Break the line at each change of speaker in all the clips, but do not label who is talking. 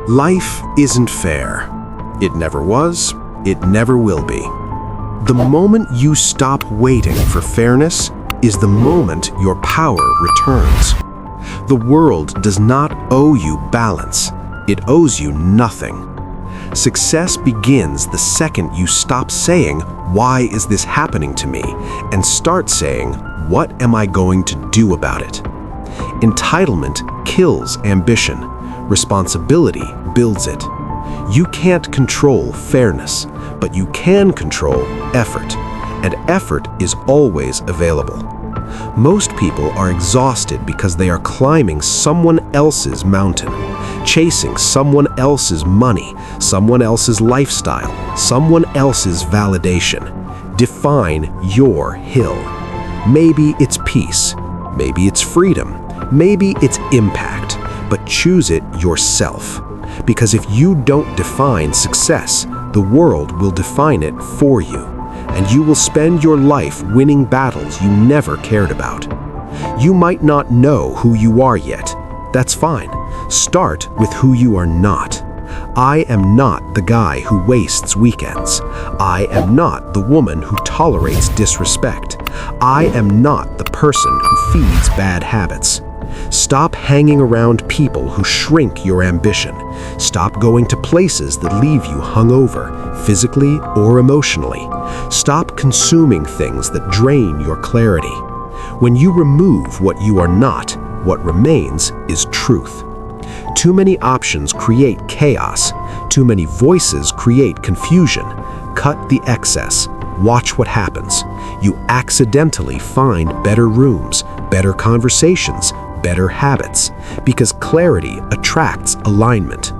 Life isn't fair. It never was, it never will be. The moment you stop waiting for fairness is the moment your power returns. The world does not owe you balance. It owes you nothing. Success begins the second you stop saying, "Why is this happening to me?" and start saying, "What am I going to do about it?" Entitlement kills ambition. Responsibility builds it. You can't control fairness, but you can control effort, and effort is always available. Most people are exhausted because they are climbing someone else's mountain, chasing someone else's money, someone else's lifestyle, someone else's validation. Define your hill. Maybe it's peace, maybe it's freedom, maybe it's impact, but choose it yourself. Because if you don't define success, the world will define it for you, and you will spend your life winning battles you never cared about. You might not know who you are yet. That's fine. Start with who you are not. I am not the guy who wastes weekends. I am not the woman who tolerates disrespect. I am not the person who feeds bad habits. Stop hanging around people who shrink your ambition. Stop going to places that leave you hungover, physically or emotionally. Stop consuming things that drain your clarity. When you remove what you are not, what remains is truth. Too many options create chaos. Too many voices create confusion. Cut the excess. Watch what happens. You accidentally find better rooms, better conversations, better habits, because clarity attracts alignment.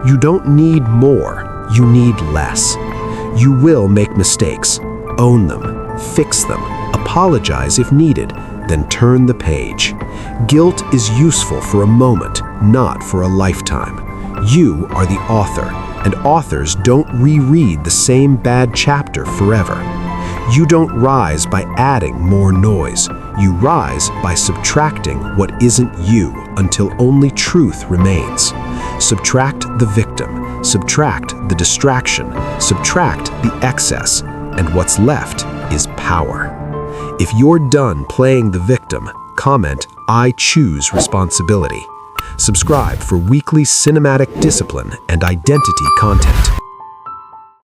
You don't need more, you need less. You will make mistakes. Own them, fix them, apologize if needed, then turn the page. Guilt is useful for a moment, not for a lifetime. You are the author, and authors don't reread the same bad chapter forever. You don't rise by adding more noise. You rise by subtracting what isn't you until only truth remains. Subtract the victim, subtract the distraction, subtract the excess, and what's left is power. If you're done playing the victim, comment, "I choose responsibility." Subscribe for weekly cinematic discipline and identity content.